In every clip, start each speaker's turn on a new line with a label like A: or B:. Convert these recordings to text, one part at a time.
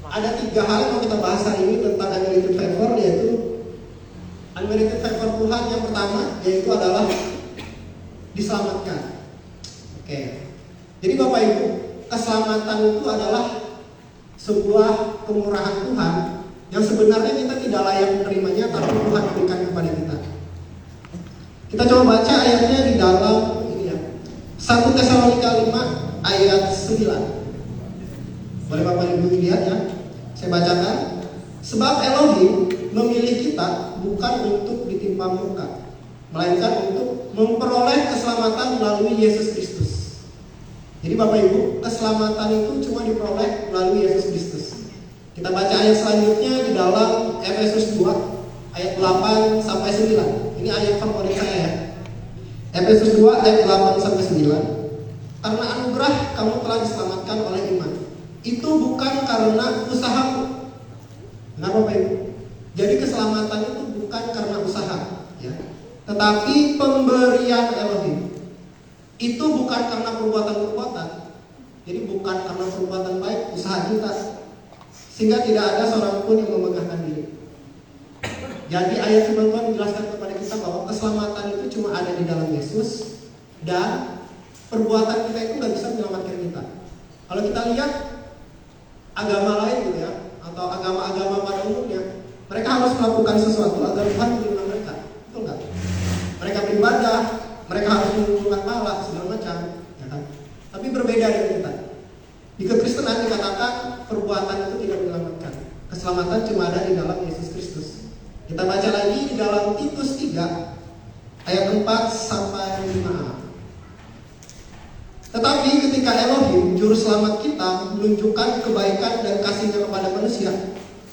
A: ada 3 hal yang mau kita bahas hari ini tentang unmerited favor, yaitu unmerited favor Tuhan. Yang pertama yaitu adalah diselamatkan. Oke. Jadi Bapak Ibu, keselamatan itu adalah sebuah kemurahan Tuhan yang sebenarnya kita tidak layak menerimanya, tapi Tuhan berikan kepada kita. Kita coba baca ayatnya di dalam ini ya. 1 Tesalonika 5 ayat 9. Boleh Bapak Ibu lihat ya. Saya bacakan. Sebab Elohim memilih kita bukan untuk ditimpa murka, melainkan untuk memperoleh keselamatan melalui Yesus Kristus. Jadi Bapak Ibu, keselamatan itu cuma diperoleh melalui Yesus Kristus. Kita baca ayat selanjutnya di dalam Efesus 2 ayat 8 sampai 9. Ini ayat favorit saya ya. Efesus 2 ayat 8 sampai 9. Karena anugerah kamu telah diselamatkan oleh iman. Itu bukan karena usahamu. Nah Bapak Ibu, jadi keselamatan itu bukan karena usaha ya, tetapi pemberian Elohim. Itu bukan karena perbuatan-perbuatan. Jadi bukan karena perbuatan baik usaha kita, sehingga tidak ada seorang pun yang memegahkan diri. Jadi ayat firman Tuhan menjelaskan kepada kita bahwa keselamatan itu cuma ada di dalam Yesus, dan perbuatan kita itu nggak bisa menyelamatkan kita. Kalau kita lihat agama lain gitu ya, atau agama-agama pada umumnya, mereka harus melakukan sesuatu agar Tuhan menerima mereka, betul nggak? Mereka beribadah, mereka harus mengumpulkan pahala segala macam, ya kan? Tapi berbeda dengan kita. Di kekristenan dikatakan perbuatan itu tidak menyelamatkan. Keselamatan cuma ada di dalam Yesus Kristus. Kita baca lagi di dalam Titus 3 ayat 4 sampai 5. Tetapi ketika Elohim juru selamat kita menunjukkan kebaikan dan kasihnya kepada manusia,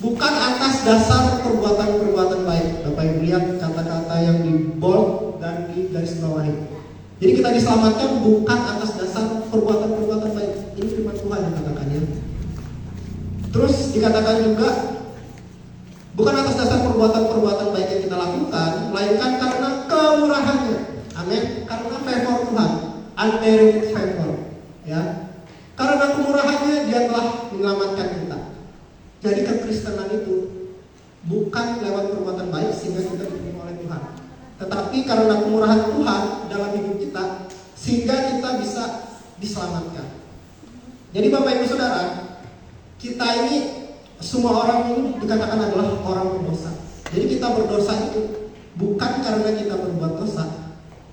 A: bukan atas dasar perbuatan-perbuatan baik. Bapak Ibu lihat kata-kata yang di bold dan di garis bawahi. Jadi kita diselamatkan bukan atas dasar perbuatan-perbuatan baik. Ini firman Tuhan yang katakannya. Terus dikatakan juga bukan atas dasar perbuatan-perbuatan baik yang kita lakukan, melainkan karena kemurahannya. Amin. Karena favor Tuhan, unmerited favor. Ya. Karena kemurahannya Dia telah menyelamatkan kita. Jadi kekristenan itu bukan lewat perbuatan baik sehingga kita diterima oleh Tuhan, tetapi karena kemurahan Tuhan dalam hidup kita sehingga kita bisa diselamatkan. Jadi Bapak Ibu Saudara, kita ini semua orang ini dikatakan adalah orang berdosa. Jadi kita berdosa itu bukan karena kita berbuat dosa,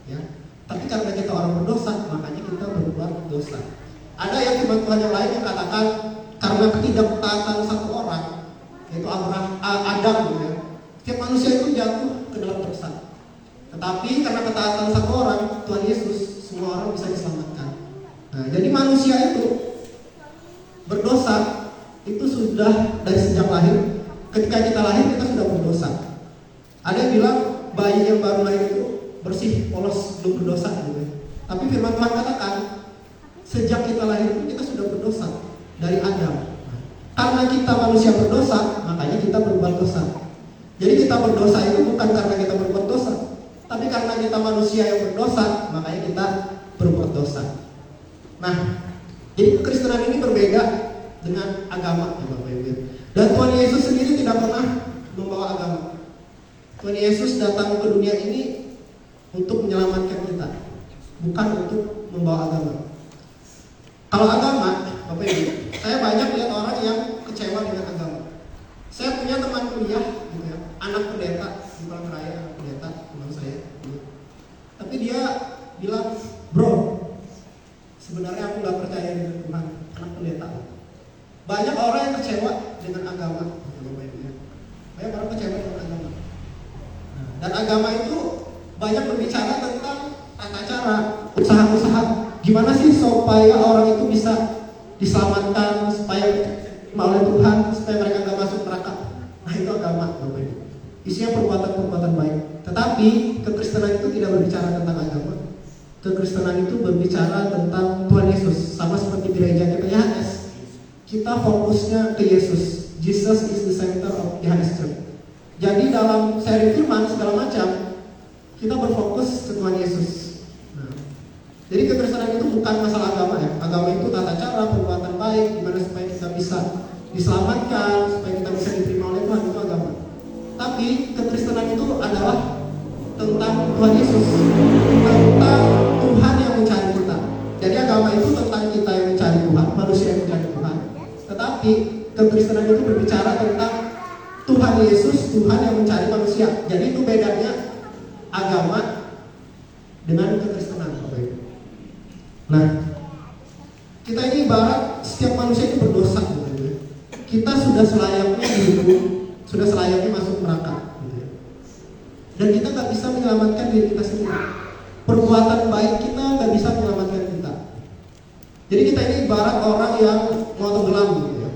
A: ya, tapi karena kita orang berdosa, makanya kita berbuat dosa. Ada yang firman Tuhan yang lain yang katakan karena ketidaktaatan satu orang, yaitu Adam, ya, setiap manusia itu jatuh ke dalam dosa. Tetapi karena ketaatan satu orang, Tuhan Yesus, semua orang bisa diselamatkan. Nah, jadi manusia itu berdosa itu sudah dari sejak lahir. Ketika kita lahir kita sudah berdosa. Ada yang bilang bayi yang baru lahir itu bersih, polos, belum berdosa gitu. Tapi firman Tuhan katakan sejak kita lahir itu kita sudah berdosa dari Adam. Karena kita manusia berdosa, makanya kita berbuat dosa. Jadi kita berdosa itu bukan karena kita berbuat dosa, tapi karena kita manusia yang berdosa, makanya kita berbuat dosa. Nah, jadi kekristenan ini berbeda dengan agama, ya Bapak Ibu. Dan Tuhan Yesus sendiri tidak pernah membawa agama. Tuhan Yesus datang ke dunia ini untuk menyelamatkan kita, bukan untuk membawa agama. Kalau agama, Bapak Ibu, saya banyak lihat orang yang kecewa dengan agama. Saya punya teman kuliah, gitu ya, anak pendeta di Palangkaraya, anak pendeta, teman saya. Gitu. Tapi dia bilang, bro, sebenarnya aku nggak percaya dengan Tuhan, anak pendeta. Banyak orang yang kecewa dengan agama, Bapak Ibu. Banyak orang kecewa dengan agama. Dan agama itu banyak berbicara tentang tata cara, usaha-usaha. Gimana sih supaya orang itu bisa diselamatkan, supaya diterima oleh Tuhan, supaya mereka nggak masuk neraka. Nah itu agama, Bapak Ibu. Isinya perbuatan-perbuatan baik. Tetapi kekristenan itu tidak berbicara tentang agama. Kekristenan itu berbicara tentang Tuhan Yesus. Sama seperti gereja kita YHS. Kita fokusnya ke Yesus. Jesus is the center of YHS Church. Jadi dalam seri firman segala macam, kita berfokus ke Tuhan Yesus. Nah, jadi kekristenan itu bukan masalah agama ya. Agama itu tata cara, perbuatan baik, gimana supaya kita bisa diselamatkan, supaya kita bisa diterima oleh Tuhan, itu agama. Tapi kekristenan itu adalah tentang Tuhan Yesus, tentang Tuhan yang mencari kita. Jadi agama itu tentang kita yang mencari Tuhan, manusia yang mencari Tuhan. Tetapi kekristenan itu berbicara tentang Tuhan Yesus, Tuhan yang mencari manusia. Jadi itu bedanya agama dengan kekristenan, Bapak Ibu. Nah, kita ini ibarat setiap manusia itu berdosa, Bapak Ibu. Kita sudah selayaknya dihukum, sudah selayaknya masuk neraka, gitu ya. Dan kita nggak bisa menyelamatkan diri kita sendiri. Perbuatan baik kita nggak bisa menyelamatkan kita. Jadi kita ini ibarat orang yang mau tenggelam, gitu ya.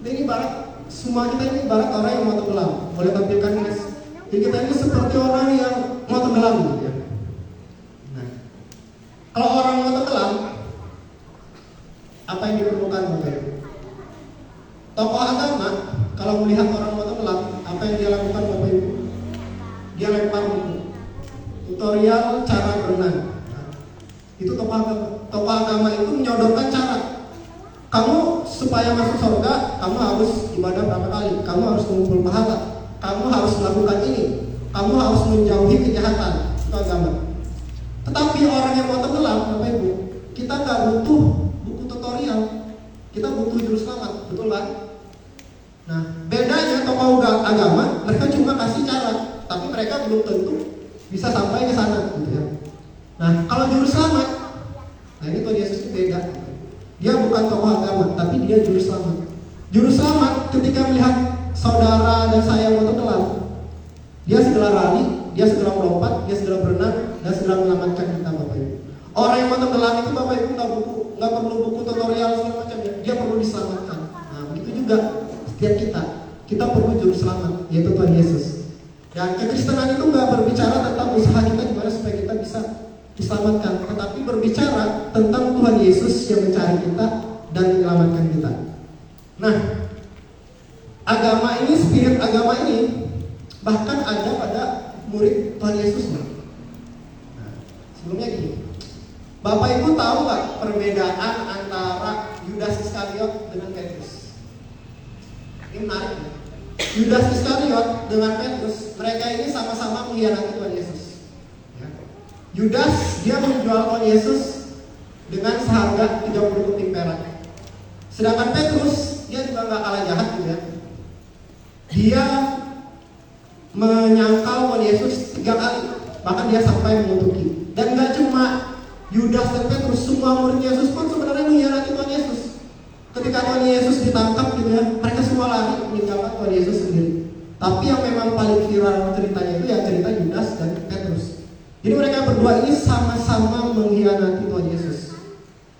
A: Ini ibarat semua kita ini ibarat orang yang mau tenggelam. Boleh tampilkan, guys. Jadi kita ini seperti orang yang mau tenggelam, gitu ya. Nah, kalau orang mau tenggelam, apa yang diperlukan, Bapak Ibu? Tokoh agama kalau melihat orang mau tenggelam, apa yang dia lakukan, Bapak Ibu? Dia lempar buku tutorial cara berenang. Nah, itu tokoh agama itu menyodorkan cara. Kamu supaya masuk surga, kamu harus ibadah berapa kali, kamu harus mengumpul pahala, kamu harus melakukan ini, kamu harus menjauhi kejahatan. Itu agama. Tetapi orang yang mau tenggelam, Bapak Ibu, kita nggak butuh buku tutorial, kita butuh juru selamat, betul kan? Nah, bedanya tokoh agama, mereka cuma kasih cara, tapi mereka belum tentu bisa sampai ke sana, gitu ya. Nah, kalau juru selamat, nah ini Tuhan Yesus itu beda. Dia bukan tokoh agama, tapi dia juru selamat. Juru selamat ketika melihat saudara dan saya mau tenggelam, dia segera lari, dia segera melompat, dia segera berenang, dan segera menyelamatkan kita, Bapak Ibu. Orang yang mau tenggelam itu, Bapak Ibu, nggak perlu buku tutorial segala macamnya, dia perlu diselamatkan. Nah, begitu juga setiap kita perlu juru selamat, yaitu Tuhan Yesus. Dan kekristenan itu nggak berbicara tentang usaha kita gimana supaya kita bisa diselamatkan, tetapi berbicara tentang Tuhan Yesus yang mencari kita dan menyelamatkan kita. Nah, agama ini, spirit agama ini bahkan ada pada murid Tuhan Yesus. Nah, sebelumnya gini, Bapak Ibu tahu nggak perbedaan antara Yudas Iskariot dengan Petrus? Ini menarik ya. Yudas Iskariot dengan Petrus, mereka ini sama-sama mengkhianati Tuhan Yesus. Ya. Yudas dia menjual Tuhan Yesus dengan seharga 30 keping perak. Sedangkan Petrus dia juga nggak kalah jahat, gitu ya. Dia menyangkal Tuhan Yesus 3 kali, bahkan dia sampai mengutuki. Dan nggak cuma Yudas dan Petrus, semua murid Yesus pun sebenarnya mengkhianati Tuhan Yesus. Ketika Tuhan Yesus ditangkap, gitu ya, mereka semua lari meninggalkan Tuhan Yesus sendiri. Tapi yang memang paling viral ceritanya itu ya cerita Yudas dan Petrus. Jadi mereka berdua ini sama-sama mengkhianati Tuhan Yesus.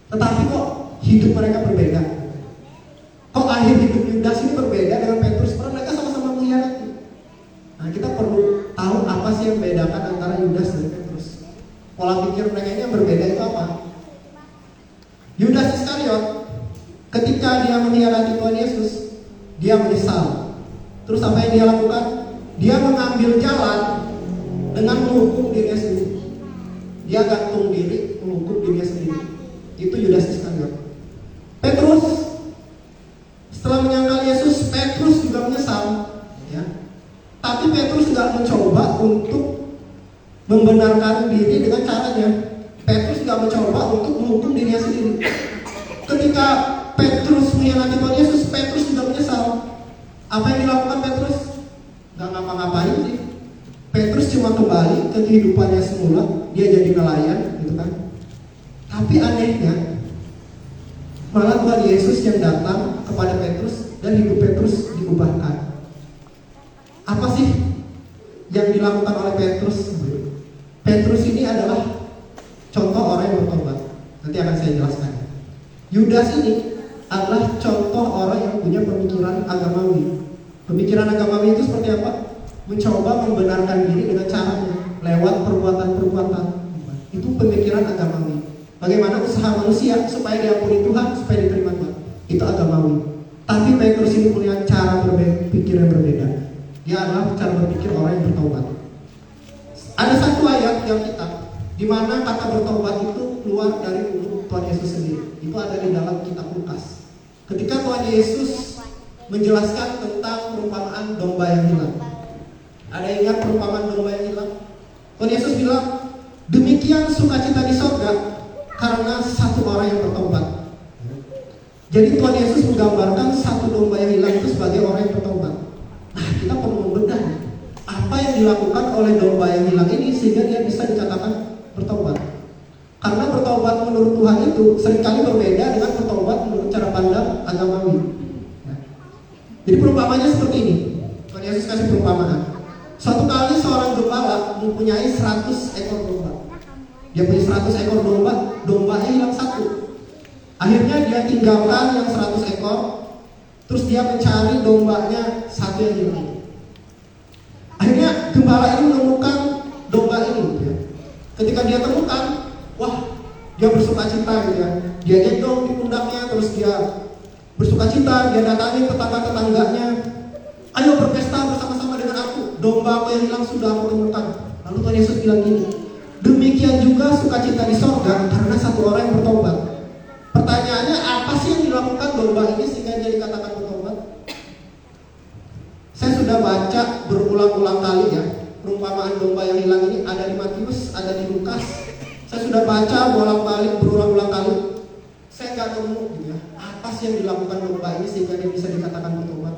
A: Tetapi kok hidup mereka berbeda? Kok akhir hidup Yudas ini berbeda dengan Petrus? Karena mereka sama-sama mengkhianati. Nah, kita perlu tahu apa sih yang membedakan antara Yudas dan Petrus. Pola pikir mereka ini yang berbeda itu apa? Yudas Iskariot ketika dia mengkhianati Tuhan Yesus, dia menyesal. Terus apa yang dia lakukan? Dia mengambil jalan dengan menghukum dirinya sendiri. Dia gantung diri, menghukum dirinya sendiri. Itu Yudas Iskariot. Petrus setelah menyangkal Yesus, Petrus juga menyesal, ya. Tapi Petrus nggak mencoba untuk membenarkan diri dengan caranya. Petrus nggak mencoba untuk menghukum dirinya sendiri. Ketika Petrus mengkhianati Tuhan Yesus, Petrus juga menyesal. Apa yang dilakukan Petrus? Gak ngapa-ngapain sih. Petrus cuma kembali ke kehidupannya semula. Dia jadi nelayan, gitu kan. Tapi anehnya, malah Tuhan Yesus yang datang kepada Petrus dan hidup Petrus diubahkan. Apa sih yang dilakukan oleh Petrus? Petrus ini adalah contoh orang yang bertobat. Nanti akan saya jelaskan. Yudas ini adalah contoh orang yang punya pemikiran agamawi. Pemikiran agamawi itu seperti apa? Mencoba membenarkan diri dengan caranya lewat perbuatan-perbuatan. Itu pemikiran agamawi. Bagaimana usaha manusia supaya diampuni Tuhan, supaya diterima Tuhan. Itu agamawi. Tapi Petrus ini punya cara berpikir yang berbeda. Dia adalah cara berpikir orang yang bertobat. Ada satu ayat yang kita di mana kata bertobat itu keluar dari mulut Tuhan Yesus sendiri. Itu ada di dalam kitab Lukas. Ketika Tuhan Yesus menjelaskan tentang perumpamaan domba yang hilang. Ada yang ingat perumpamaan domba yang hilang? Tuhan Yesus bilang, demikian sukacita di sorga karena satu orang yang bertobat. Jadi Tuhan Yesus menggambarkan satu domba yang hilang itu sebagai orang yang bertobat. Nah, kita perlu membedah apa yang dilakukan oleh domba yang hilang ini sehingga dia bisa dikatakan bertobat. Karena bertobat menurut Tuhan itu seringkali berbeda dengan bertobat menurut cara pandang agamawi. Jadi perumpamannya seperti ini. Tuhan Yesus kasih perumpamaan. Suatu kali seorang gembala mempunyai 100 ekor domba. Dia punya 100 ekor domba, dombanya hilang satu. Akhirnya dia tinggalkan yang 100 ekor, terus dia mencari dombanya satu yang hilang. Akhirnya gembala ini menemukan domba ini, gitu ya. Ketika dia temukan, wah, dia bersuka cita, gitu ya. Dia gendong di pundaknya, terus dia bersuka cita, dia datangi tetangga-tetangganya. Ayo berpesta bersama-sama dengan aku, domba yang hilang sudah aku temukan. Lalu Tuhan Yesus bilang gini, demikian juga sukacita di sorga karena satu orang yang bertobat. Pertanyaannya, apa sih yang dilakukan domba ini sehingga dia dikatakan bertobat? Saya sudah baca berulang-ulang kali ya, perumpamaan domba yang hilang ini ada di Matius, ada di Lukas. Saya sudah baca bolak-balik berulang-ulang kali. Saya nggak nemu gitu ya, apa sih yang dilakukan domba ini sehingga dia bisa dikatakan bertobat?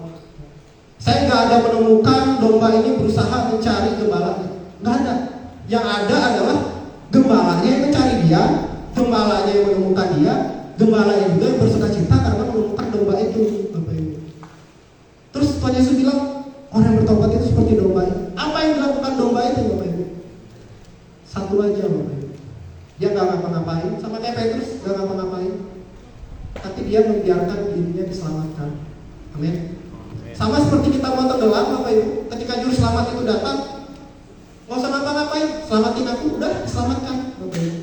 A: Saya nggak ada menemukan domba ini berusaha mencari gembalanya, nggak ada. Yang ada adalah gembalanya yang mencari dia, gembalanya yang menemukan dia, gembalanya juga yang bersukacita karena menemukan domba itu, Bapak Ibu. Terus Tuhan Yesus bilang orang yang bertobat itu seperti domba ini. Apa yang dilakukan domba itu, Bapak Ibu? Satu aja, Bapak Ibu. Dia nggak ngapa-ngapain, sama kayak Petrus nggak ngapa-ngapain, tapi dia membiarkan dirinya diselamatkan. Amin. Sama seperti kita mau tenggelam, Bapak Ibu, ketika juru selamat itu datang, nggak usah ngapa-ngapain, selamatin aku, udah diselamatkan, Bapak Ibu.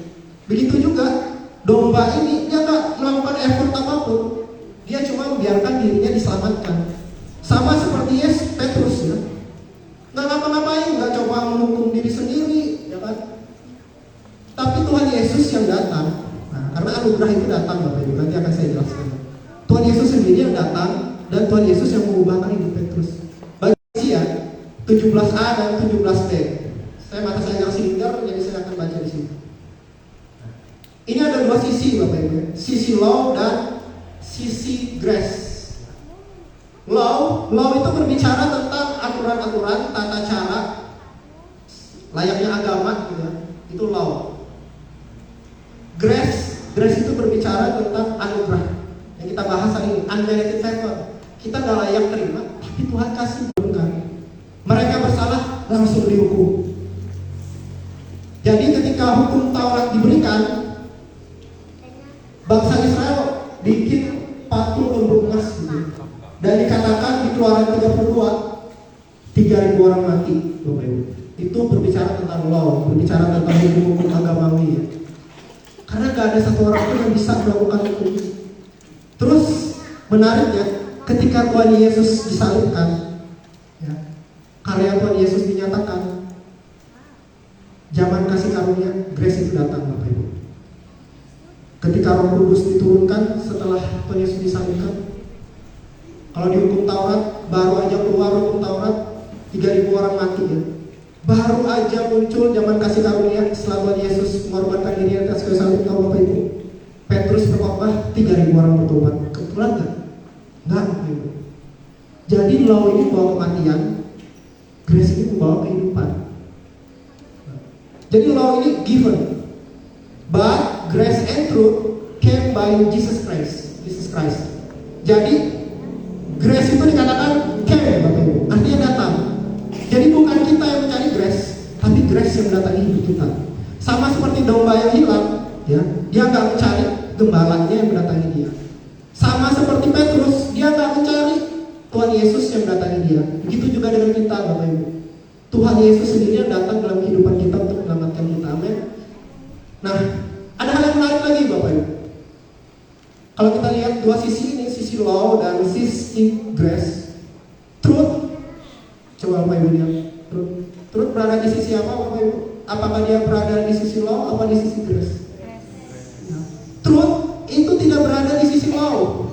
A: Begitu juga domba ini, dia nggak melakukan effort apapun, dia cuma membiarkan dirinya diselamatkan. Sama seperti Petrus ya, nggak ngapa-ngapain, nggak coba menghukum diri sendiri, ya kan? Tapi Tuhan Yesus yang datang. Nah, karena anugerah itu datang, Bapak Ibu, nanti akan saya jelaskan. Tuhan Yesus sendiri yang datang. Dan Tuhan Yesus yang mengubahkan hidup Petrus. Bagi ya 17a dan 17b. Saya mata saya yang silinder, jadi saya akan baca di sini. Ini ada dua sisi, Bapak Ibu. Sisi law dan sisi grace. Law itu berbicara tentang aturan-aturan, tata cara layaknya agama, gitu ya. Itu law. Grace itu berbicara tentang anugerah. Yang kita bahas hari ini, unmerited favor. Kita gak layak terima, tapi Tuhan kasih bukan. Mereka bersalah, langsung dihukum. Jadi ketika hukum Taurat diberikan, bangsa Israel bikin patung lembu emas gitu. Dan dikatakan di Keluaran 32, 3.000 orang mati, Bapak Ibu. Itu berbicara tentang law, berbicara tentang hukum-hukum agamawi ya. Karena gak ada satu orang pun yang bisa melakukan hukum ini. Terus menariknya, ketika Tuhan Yesus disalibkan, ya, karya Tuhan Yesus dinyatakan, zaman kasih karunia, grace itu datang, Bapak Ibu. Ketika Roh Kudus diturunkan setelah Tuhan Yesus disalibkan, kalau di hukum Taurat, baru aja keluar hukum Taurat, 3.000 orang mati ya. Baru aja muncul zaman kasih karunia setelah Tuhan Yesus mengorbankan diri atas kayu salib, tahu Bapak Ibu? Petrus berkhotbah, 3.000 orang bertobat. Kebetulan nggak? Enggak, jadi law ini membawa kematian, grace ini membawa kehidupan. Jadi law ini given, but grace and truth came by Jesus Christ. Jadi grace itu dikatakan came, Bapak Ibu, artinya datang. Jadi bukan kita yang mencari grace, tapi grace yang mendatangi hidup kita. Sama seperti domba yang hilang, ya, dia nggak mencari, gembalanya yang mendatangi dia. Sama seperti Petrus, dia nggak mencari, Tuhan Yesus yang mendatangi dia. Begitu juga dengan kita, Bapak Ibu. Tuhan Yesus sendiri yang datang dalam kehidupan kita untuk menyelamatkan kita. Amin. Nah, ada hal yang menarik lagi, Bapak Ibu. Kalau kita lihat dua sisi ini, sisi law dan sisi grace, truth. Coba Bapak Ibu lihat, truth berada di sisi apa, Bapak Ibu? Apakah dia berada di sisi law atau di sisi grace? Truth itu tidak berada di sisi law,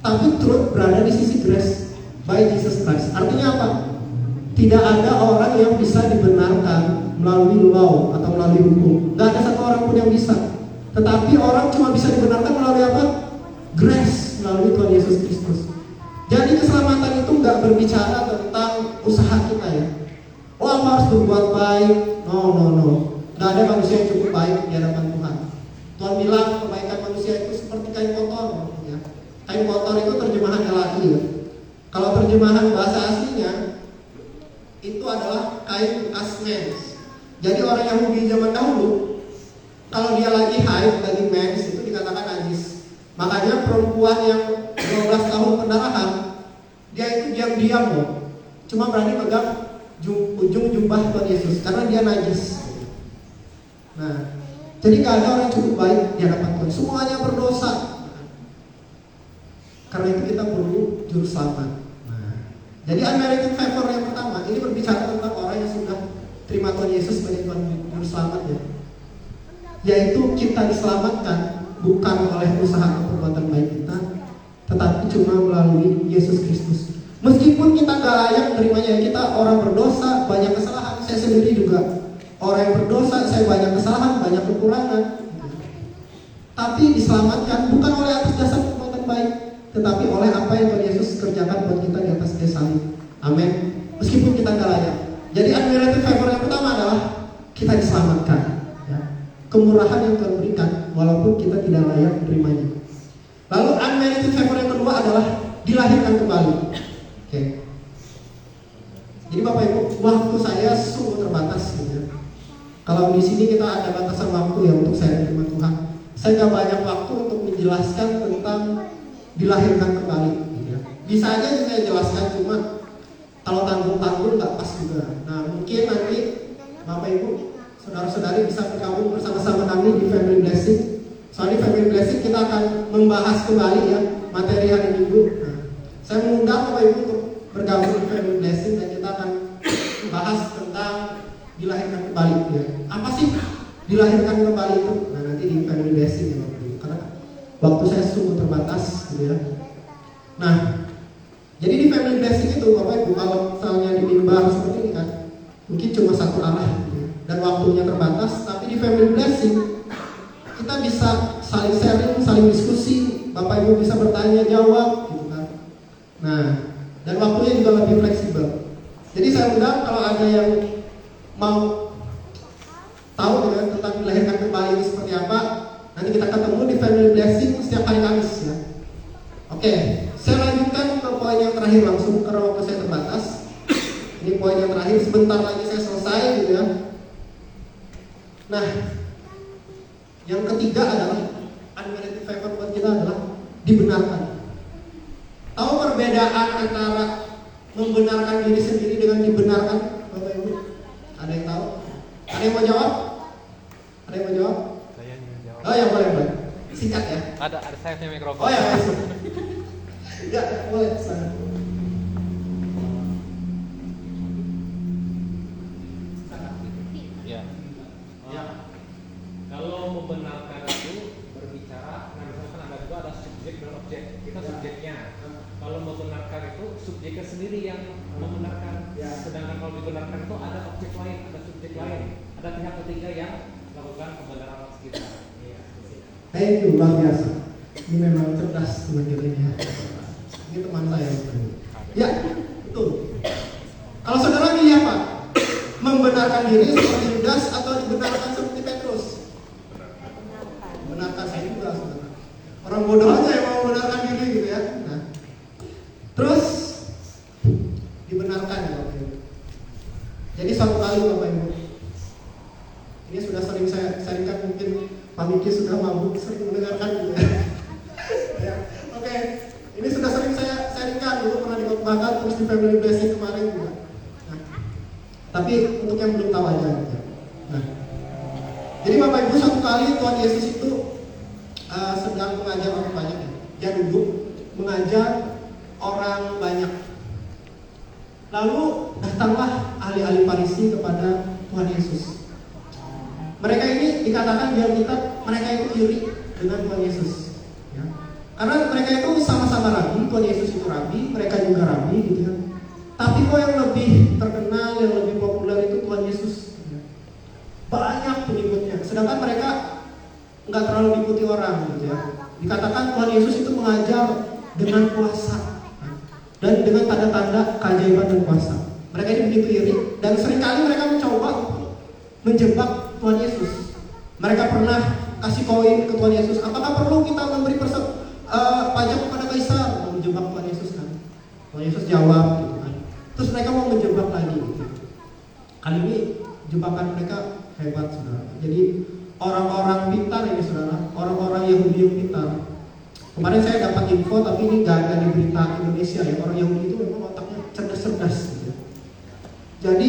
A: Tapi truth berada di sisi grace by Jesus Christ. Artinya apa? Tidak ada orang yang bisa dibenarkan melalui law atau melalui hukum. Gak ada satu orang pun yang bisa. Tetapi orang cuma bisa dibenarkan melalui apa? Grace, melalui Tuhan Yesus Kristus. Jadi keselamatan itu gak berbicara tentang usaha kita ya. Oh, aku harus berbuat baik. No. Gak ada manusia yang cukup baik di hadapan Tuhan. Tuhan bilang kebaikan manusia itu seperti kain kotor ya. Kain kotor itu terjemahan LAI ya. Kalau terjemahan bahasa aslinya itu adalah kain bekas mens. Jadi orang Yahudi zaman dahulu kalau dia lagi haid, lagi mens itu dikatakan najis. Makanya perempuan yang 12 tahun pendarahan dia itu diam-diam loh. Cuma berani pegang ujung jubah Tuhan Yesus karena dia najis. Nah, jadi gak ada orang cukup baik di hadapan Tuhan. Semuanya berdosa. Karena itu kita perlu juru selamat. Nah, jadi unmerited favor yang pertama ini berbicara tentang orang yang sudah terima Tuhan Yesus sebagai Tuhan juru selamat ya. Yaitu kita diselamatkan bukan oleh usaha atau perbuatan baik kita, tetapi cuma melalui Yesus Kristus. Meskipun kita gak layak menerimanya, kita orang berdosa, banyak kesalahan. Saya sendiri juga orang yang berdosa, saya banyak kesalahan, banyak kekurangan. Tapi diselamatkan bukan oleh atas dasar perbuatan baik, tetapi oleh apa yang Tuhan Yesus kerjakan buat kita di atas kayu salib. Amin. Meskipun kita gak layak. Jadi unmerited favor yang pertama adalah kita diselamatkan ya. Kemurahan yang Tuhan berikan walaupun kita tidak layak menerimanya. Lalu unmerited favor yang kedua adalah dilahirkan kembali. Oke. Jadi Bapak Ibu, waktu saya sungguh terbatas gitu ya. Kalau di sini kita ada batasan waktu ya untuk sharing firman Tuhan. Saya gak banyak waktu untuk menjelaskan tentang dilahirkan kembali gitu ya. Bisa aja saya jelaskan, cuma kalau tanggung-tanggung gak pas juga. Nah mungkin nanti Bapak Ibu, saudara-saudari bisa bergabung bersama-sama kami di Family Blessing. Soalnya Family Blessing kita akan membahas kembali ya materi hari Minggu. Nah, saya mengundang Bapak Ibu untuk bergabung di Family Blessing dan kita akan bahas tentang dilahirkan kembali ya. Apa sih dilahirkan kembali itu? Nah nanti di Family Blessing ya Bapak Ibu, karena waktu saya sungguh terbatas gitu ya. Nah jadi di Family Blessing itu Bapak Ibu, kalau misalnya di mimbar seperti ini kan mungkin cuma satu arah gitu ya, dan waktunya terbatas. Tapi di Family Blessing kita bisa saling sharing, saling diskusi, Bapak Ibu bisa bertanya jawab gitu kan. Nah dan waktunya juga lebih fleksibel. Jadi saya undang kalau ada yang mau tahu ya, tentang dilahirkan kembali ini seperti apa, nanti kita ketemu di Family Blessing setiap hari Kamis ya. Oke, saya lanjutkan ke poin yang terakhir langsung karena waktu saya terbatas. Ini poin yang terakhir, sebentar lagi saya selesai gitu ya. Nah, yang ketiga adalah unmerited favor buat kita adalah dibenarkan. Tahu perbedaan antara membenarkan diri sendiri dengan dibenarkan, Bapak Ibu? Ada yang tahu? Ada yang mau jawab? Ada yang mau jawab?
B: Saya ingin jawab.
A: Oh ya, boleh. Singkat ya.
B: Ada saya punya mikrofon.
A: Oh ya, ya boleh. Sana.
B: Ya.
A: Ya.
B: Kalau membenarkan itu berbicara, nah misalkan ada juga ada subjek dan objek. Kita subjeknya. Kalau membenarkan itu subjeknya sendiri yang membenarkan. Sedangkan kalau dibenarkan itu ada objek lain, ada subjek lain, ada pihak ketiga yang melakukan pembenaran atas kita.
A: Thank you, luar biasa. Ini memang cerdas teman-teman ini ya. Ini teman saya. Ya, betul. Kalau saudara milih apa? Membenarkan diri seperti Yudas atau dibenarkan seperti Petrus? Membenarkan saya juga saudara. Orang bodoh aja yang mau membenarkan diri gitu ya. Nah, terus dibenarkan ya Bapak Ibu. Jadi suatu kali Bapak Ibu, ini sudah sering saya sharingkan, mungkin Pak Miki sudah mabuk sering mendengarkan gitu ya. Ya, oke. Ini sudah sering saya sharingkan, dulu pernah dikotbahkan terus di Family Blessing kemarin juga. Nah, tapi untuk yang belum tahu aja gitu. Nah, jadi Bapak Ibu, satu kali Tuhan Yesus itu sedang mengajar orang banyak ya. Dia duduk mengajar orang banyak. Lalu datanglah ahli-ahli Farisi kepada Tuhan Yesus. Mereka ini dikatakan di Alkitab mereka itu iri dengan Tuhan Yesus. Ya. Karena mereka itu sama-sama rabi, Tuhan Yesus itu rabi, mereka juga rabi gitu kan. Tapi kok yang lebih terkenal, yang lebih populer itu Tuhan Yesus. Banyak pengikutnya, sedangkan mereka nggak terlalu diikuti orang gitu ya. Dikatakan Tuhan Yesus itu mengajar dengan kuasa dan dengan tanda-tanda keajaiban dan kuasa. Mereka ini begitu iri dan seringkali mereka mencoba menjebak Tuhan Yesus. Mereka pernah kasih koin ke Tuhan Yesus. Apakah perlu kita memberi pajak kepada Kaisar? Mau menjebak Tuhan Yesus kan? Tuhan Yesus jawab gitu kan. Terus mereka mau menjebak lagi gitu. Kali ini jebakan mereka hebat saudara. Jadi orang-orang pintar ini saudara, orang-orang Yahudi yang pintar. Kemarin saya dapat info tapi ini gak ada di berita Indonesia ya. Orang Yahudi itu memang otaknya cerdas-cerdas gitu. Jadi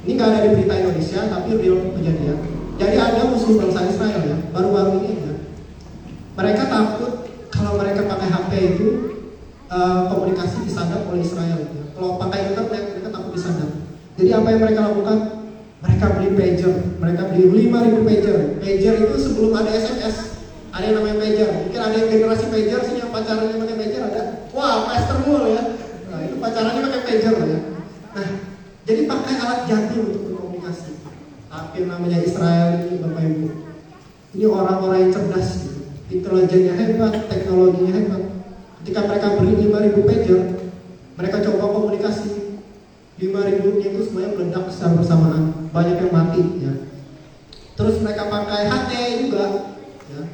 A: ini gak ada di berita Indonesia tapi real kejadian. Jadi ada musuh bangsa Israel ya, baru-baru ini ya. Mereka takut kalau mereka pakai HP itu komunikasi disadap oleh Israel ya. Kalau pakai internet mereka takut disadap. Jadi apa yang mereka lakukan? Mereka beli pager, mereka beli 5.000 pager. Pager itu sebelum ada SMS, ada yang namanya pager. Mungkin ada yang generasi pager sih yang pacarannya pakai pager ada. Wah, Pastor Mul ya. Nah, itu pacarannya pakai pager ya. Nah, jadi pakai alat jadul untuk berkomunikasi. Tapi namanya Israel ini Bapak Ibu. Ini orang-orang yang cerdas gitu. Intelijennya hebat, teknologinya hebat. Ketika mereka beli 5.000 pager, mereka coba komunikasi. 5.000-nya itu semuanya meledak secara bersamaan, banyak yang mati ya. Terus mereka pakai HT juga ya.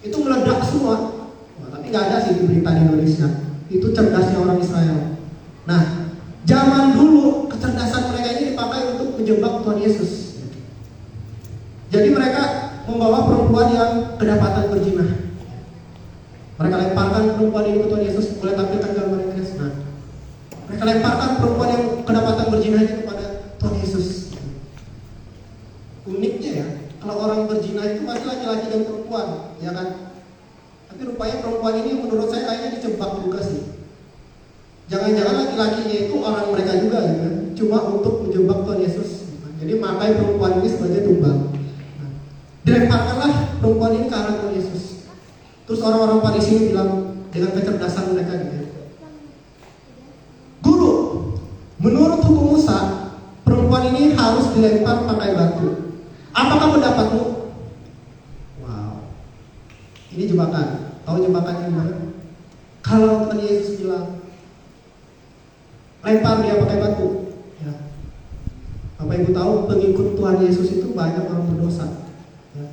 A: Itu meledak semua. Wah, tapi nggak ada sih di berita di Indonesia. Itu cerdasnya orang Israel. Nah, zaman dulu kecerdasan mereka ini dipakai untuk menjebak Tuhan Yesus. Jadi mereka membawa perempuan yang kedapatan berzina. Mereka lemparkan perempuan ini ke Tuhan Yesus. Boleh tampilkan gambar ini. Nah, mereka lemparkan perempuan yang kedapatan berzina itu kepada Tuhan Yesus. Uniknya ya, kalau orang berzina itu pasti laki-laki dan perempuan, ya kan? Tapi rupanya perempuan ini menurut saya kayaknya dijebak juga sih. Jangan-jangan laki-lakinya itu orang mereka juga gitu kan? Cuma untuk menjebak Tuhan Yesus. Jadi makai perempuan ini sebagai tumbal. Nah, dilemparkanlah perempuan ini ke arah Tuhan Yesus. Terus orang-orang Farisi ini bilang dengan kecerdasan mereka gitu. Guru, menurut hukum Musa, perempuan ini harus dilempar pakai batu. Apakah pendapatmu? Wow, ini jebakan. Tahu jebakannya gimana? Kalau Tuhan Yesus bilang lempar dia pakai batu, ya. Bapak Ibu tahu pengikut Tuhan Yesus itu banyak orang berdosa. Ya.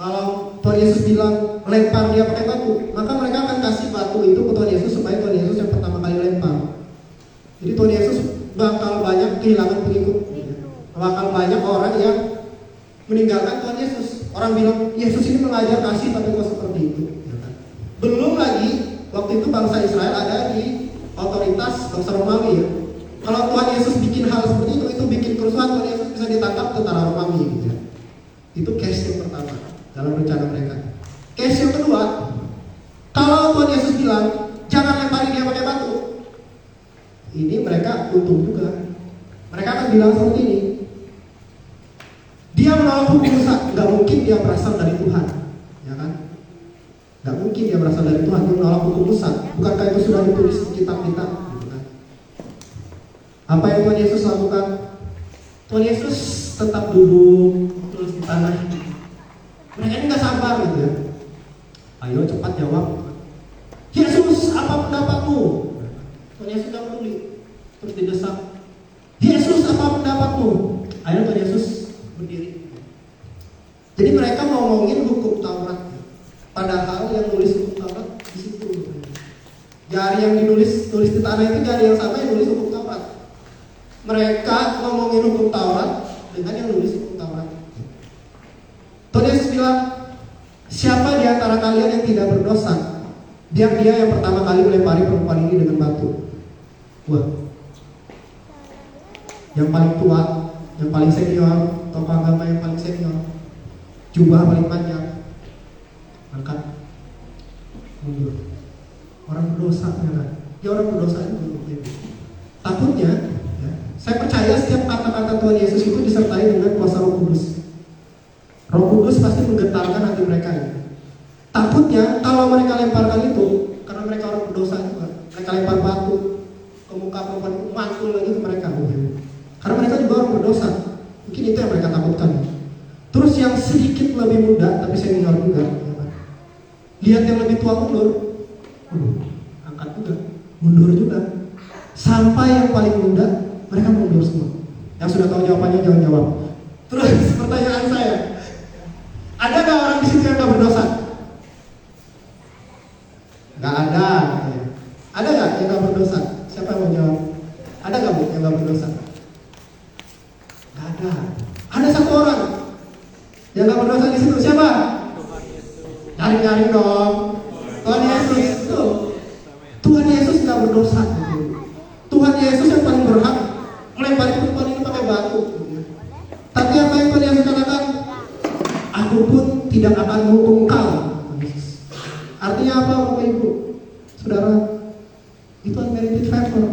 A: Kalau Tuhan Yesus bilang lempar dia pakai batu, maka mereka akan kasih batu itu ke Tuhan Yesus supaya Tuhan Yesus yang pertama kali lempar. Jadi Tuhan Yesus bakal banyak kehilangan pengikut, bakal banyak orang yang meninggalkan Tuhan Yesus. Orang bilang Yesus ini mengajar kasih tapi kok seperti itu. Belum lagi waktu itu bangsa Israel ada di otoritas bangsa Romawi ya. Kalau Tuhan Yesus bikin hal seperti itu bikin kerusuhan, Tuhan Yesus bisa ditangkap tentara Romawi gitu ya. Itu case yang pertama dalam rencana mereka. Case yang kedua, kalau Tuhan Yesus bilang jangan lempari dia pakai batu, ini mereka untung juga. Mereka akan bilang seperti ini. Dia menolak hukum Musa, nggak mungkin dia berasal dari Tuhan, ya kan? Nggak mungkin dia berasal dari Tuhan, dia menolak hukum Musa. Bukankah itu sudah ditulis di kitab kita? Gitu kan? Apa yang Tuhan Yesus lakukan? Tuhan Yesus tetap duduk terus di tanah. Mereka ini nggak sabar gitu ya. Ayo cepat jawab. Yesus, apa pendapatmu? Tuhan Yesus nggak peduli. Terus didesak. Yesus, apa pendapatmu? Ayo Tuhan Yesus berdiri. Jadi mereka ngomongin hukum Taurat, padahal yang nulis hukum Taurat di situ. Jari yang tulis di tanah itu jari yang sama yang nulis hukum Taurat. Mereka ngomongin hukum Taurat dengan yang nulis hukum Taurat. Tuhan Yesus bilang, siapa di antara kalian yang tidak berdosa? Dia yang pertama kali melempari perempuan ini dengan batu. Wah. Yang paling tua, yang paling senior, tokoh agama yang paling senior, jubah paling panjang, angkat, mundur. Orang berdosa ya kan? Ya orang berdosa itu. Takutnya, ya, saya percaya setiap kata-kata Tuhan Yesus itu disertai dengan kuasa Roh Kudus. Roh Kudus pasti menggetarkan hati mereka. Ya. Takutnya kalau mereka lemparkan itu, karena mereka orang berdosa juga, mereka lempar batu ke muka perempuan itu, mantul lagi ke mereka. Karena mereka juga orang berdosa. Mungkin itu yang mereka takutkan. Terus yang sedikit lebih muda, tapi senior juga, ya kan? Lihat yang lebih tua mundur, angkat juga, mundur juga. Sampai yang paling muda, mereka mundur semua. Yang sudah tahu jawabannya jangan jawab. Terus pertanyaan saya, ada nggak orang di situ yang nggak berdosa? Nggak ada. Ada nggak yang nggak berdosa? Siapa yang mau jawab? Ada nggak Bu yang nggak berdosa? Nggak ada. Ada satu orang yang nggak berdosa di situ. Siapa? Nyaring-nyaring dong. Tuhan Yesus itu. Tuhan Yesus nggak berdosa. Tuhan Yesus yang paling berhak melempari perempuan ini pakai batu. Tapi apa yang Tuhan Yesus katakan? Aku pun tidak akan menghukum kau. Artinya apa Bapak Ibu? Saudara, itu unmerited favor.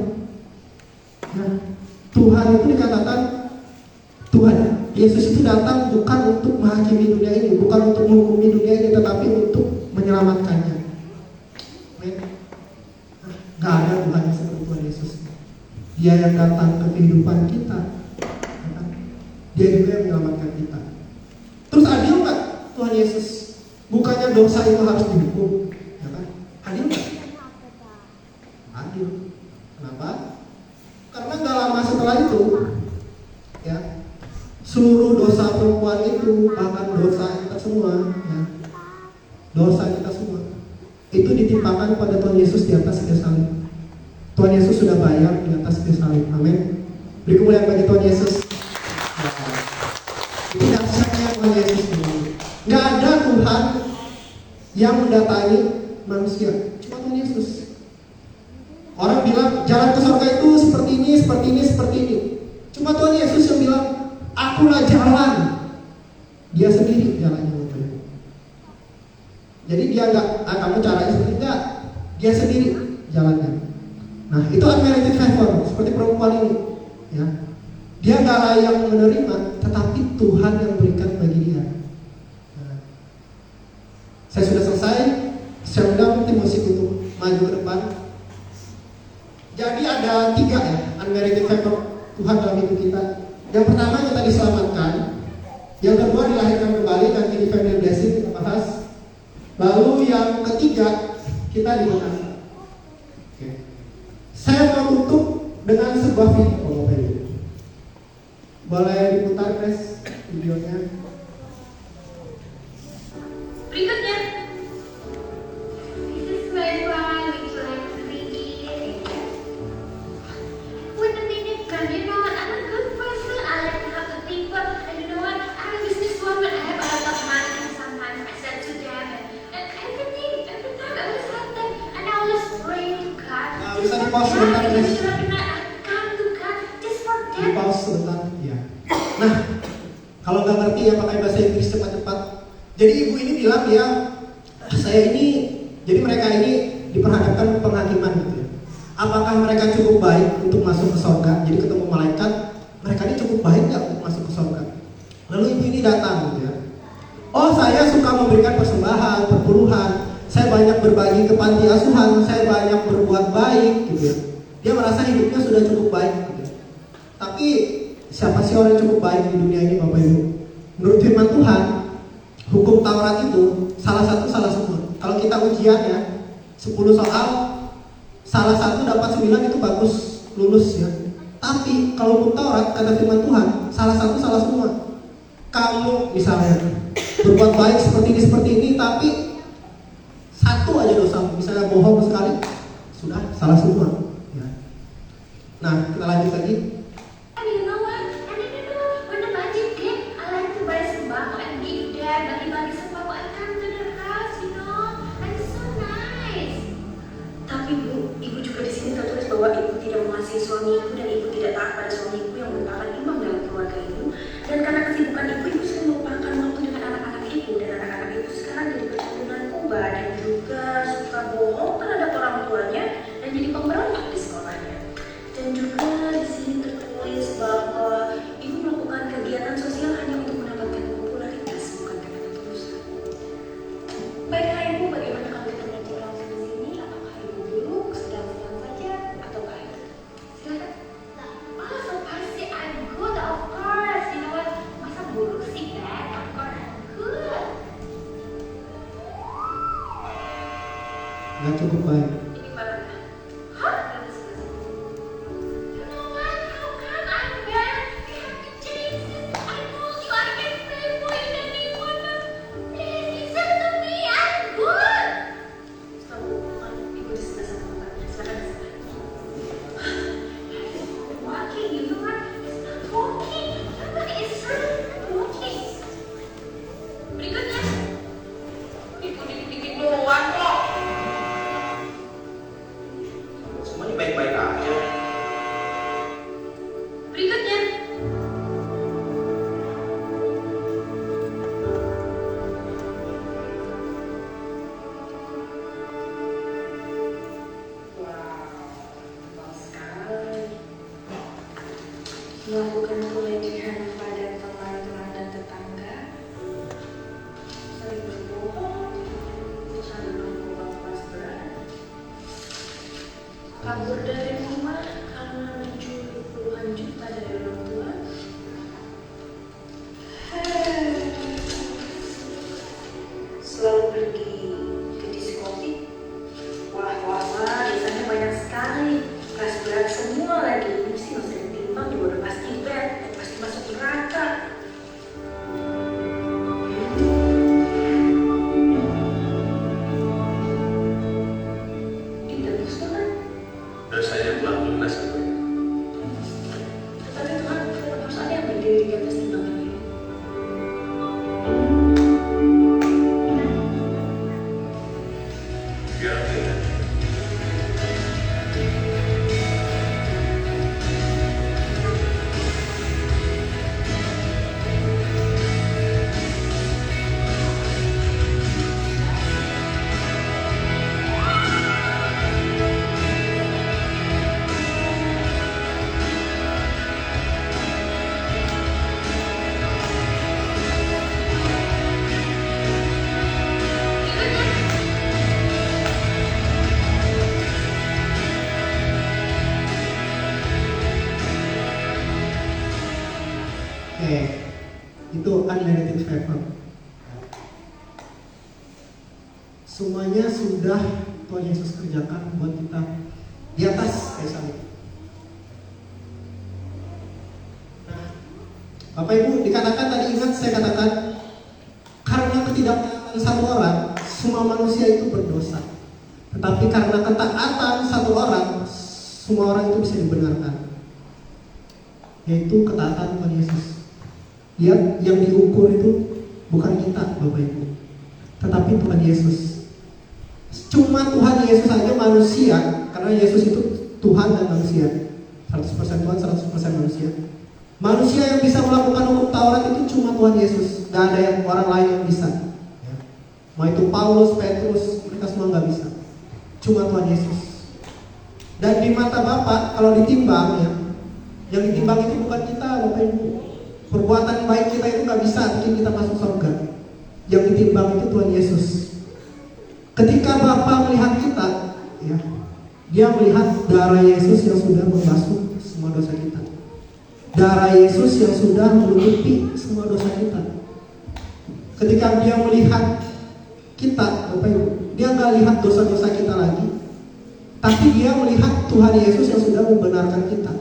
A: Nah, Tuhan itu dikatakan, Tuhan Yesus itu datang bukan untuk menghakimi dunia ini, bukan untuk menghukumi dunia ini, tetapi untuk menyelamatkannya. Gak ada Tuhan seperti Tuhan Yesus. Dia yang datang ke kehidupan kita. Dia juga yang menyelamatkan kita. Terus adil nggak Tuhan Yesus? Bukannya dosa itu harus dihukum, ya kan? Adil nggak? Adil. Kenapa? Karena nggak lama setelah itu, ya, seluruh dosa perempuan itu, bahkan dosa kita semua, ya, dosa kita semua, itu ditimpakan pada Tuhan Yesus di atas kayu salib. Tuhan Yesus sudah bayar di atas kayu salib. Amin. Beri kemuliaan bagi Tuhan Yesus. Itu dahsyatnya Tuhan Yesus. Nggak ada Tuhan yang mendatangi manusia, cuma Tuhan Yesus. Orang bilang jalan ke surga itu seperti ini, seperti ini, seperti ini. Cuma Tuhan Yesus yang bilang, akulah jalan. Dia sendiri jalannya. Jadi dia nggak, kamu caranya seperti enggak. Dia sendiri jalannya. Nah itu unmerited favor, seperti perempuan ini. Ya. Dia nggak layak menerima, tetapi Tuhan yang berikan bagi dia. Nah, saya sudah selesai. Saya undang tim musik untuk maju ke depan. Jadi ada 3 ya unmerited favor Tuhan dalam hidup kita. Yang pertama kita diselamatkan. Yang kedua dilahirkan kembali, nanti di family blessing kita bahas. Lalu yang ketiga kita dibenarkan. Oke. Saya mau tutup dengan sebuah video. Boleh diputar guys videonya.
C: Berikutnya, this is where I would like to begin. Wait a minute, girl. You know what? I'm a good person. I like to help the people, and you know what? I'm a businesswoman. I have a lot of money, and sometimes I send to them, and everything. Every time I always help them, and I always pray to God.
A: Bisa di pause sebentar guys.
C: Come to God, just for
A: Di
C: them.
A: pause sebentar. Ya. Nah, kalau nggak ngerti ya pakai bahasa Inggris cepat-cepat. Jadi ibu ini bilang ya, saya ini, jadi mereka ini diperhadapkan penghakiman gitu ya. Apakah mereka cukup baik untuk masuk ke surga? Jadi ketemu malaikat, mereka ini cukup baik nggak untuk masuk ke surga? Lalu ibu ini datang gitu ya. Oh saya suka memberikan persembahan, perpuluhan, saya banyak berbagi ke panti asuhan, saya banyak berbuat baik gitu ya. Dia merasa hidupnya sudah cukup baik gitu ya. Tapi siapa sih orang yang cukup baik di dunia ini Bapak Ibu? Menurut firman Tuhan, hukum Taurat itu salah semua. Kalau kita ujian ya, 10 soal, salah satu dapat 9 itu bagus, lulus ya. Tapi kalau hukum Taurat kata firman Tuhan, salah satu salah semua. Kamu misalnya berbuat baik seperti ini, tapi satu aja dosa, misalnya bohong sekali, sudah salah semua. Ya. Nah kita lanjut lagi.
C: And you know what? When the budget came, I like to buy sembako and give them, bagi-bagi sembako and come to their house, you know. And it's so nice.
D: Tapi Bu, Ibu juga di sini tertulis bahwa Ibu tidak mengasihi suami Ibu dan Ibu tidak taat pada suami Ibu yang merupakan imam dalam keluarga Ibu. Dan karena kesibukan Ibu, Ibu sering melupakan waktu dengan anak-anak Ibu, dan anak-anak Ibu sekarang jadi pecandu narkoba dan juga suka bohong terhadap orang tuanya dan jadi pemberontak di sekolahnya. Dan juga di sini tertulis bahwa Ibu melakukan kegiatan sosial hanya untuk mendapatkan popularitas, bukan karena ketulusan. Baiklah Ibu, melakukan pelecehan pada teman-teman dan tetangga, saling berbohong, saling membawa kelas berat, kabur dari rumah karena mencuri puluhan juta dari orang tua, selalu pergi ke diskotik. Wah, biasanya banyak sekali. Kelas berat semua lagi. Ini sih masa ditimbang juga udah pasti bad, pasti masuk neraka. Ditebus kan?
E: Dosanya telah lunas gitu.
D: Tapi Tuhan tetap harus ada yang berdiri di atas timbangan ini.
E: Biar tidak.
A: Oke, itu unmerited favor. Semuanya sudah Tuhan Yesus kerjakan buat kita di atas kayak salib. Nah, Bapak Ibu, dikatakan tadi, ingat saya katakan, karena ketidaktaatan satu orang, semua manusia itu berdosa. Tetapi karena ketaatan satu orang, semua orang itu bisa dibenarkan, yaitu ketaatan Tuhan Yesus. Lihat, yang diukur itu bukan kita, Bapak Ibu, tetapi Tuhan Yesus. Cuma Tuhan Yesus saja manusia, karena Yesus itu Tuhan dan manusia, 100% Tuhan, 100% manusia. Manusia yang bisa melakukan hukum Taurat itu cuma Tuhan Yesus. Gak ada yang orang lain yang bisa. Mau itu Paulus, Petrus, mereka semua gak bisa. Cuma Tuhan Yesus. Dan di mata Bapa, kalau ditimbang ya, yang ditimbang itu bukan kita, Bapak Ibu. Perbuatan baik kita itu gak bisa bikin kita masuk surga. Yang ditimbang itu Tuhan Yesus. Ketika Bapa melihat kita, ya, Dia melihat darah Yesus yang sudah membasuh semua dosa kita. Darah Yesus yang sudah menutupi semua dosa kita. Ketika Dia melihat kita, Bapak Ibu, Dia gak lihat dosa-dosa kita lagi, tapi Dia melihat Tuhan Yesus yang sudah membenarkan kita.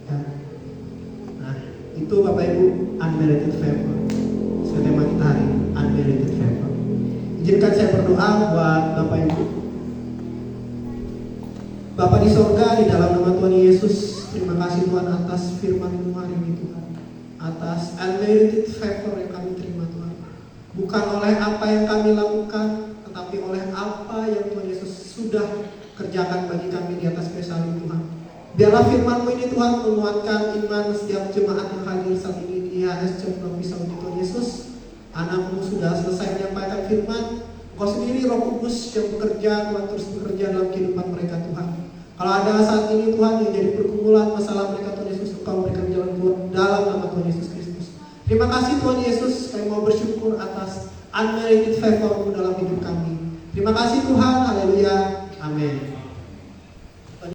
A: Ya. Nah, itu Bapak Ibu, unmerited favor. Sesuai tema kita hari ini, unmerited favor. Izinkan saya berdoa buat Bapak Ibu. Bapa di sorga, di dalam nama Tuhan Yesus, terima kasih Tuhan atas firman-Mu hari ini Tuhan, atas unmerited favor yang kami terima Tuhan. Bukan oleh apa yang kami lakukan, tetapi oleh apa yang Tuhan Yesus sudah kerjakan bagi kami di atas kayu salib Tuhan. Biarlah firman-Mu ini Tuhan menguatkan iman setiap jemaat yang hadir saat ini di IHS Church Pulau Pisau ini Tuhan Yesus. Anak-Mu sudah selesai menyampaikan firman, Engkau sendiri Roh Kudus yang bekerja, Tuhan terus bekerja dalam kehidupan mereka Tuhan. Kalau ada saat ini Tuhan yang jadi pergumulan masalah mereka Tuhan Yesus, Engkau berikan jalan keluar dalam nama Tuhan Yesus Kristus. Terima kasih Tuhan Yesus, kami mau bersyukur atas unmerited favor-Mu dalam hidup kami. Terima kasih Tuhan, haleluya, amin.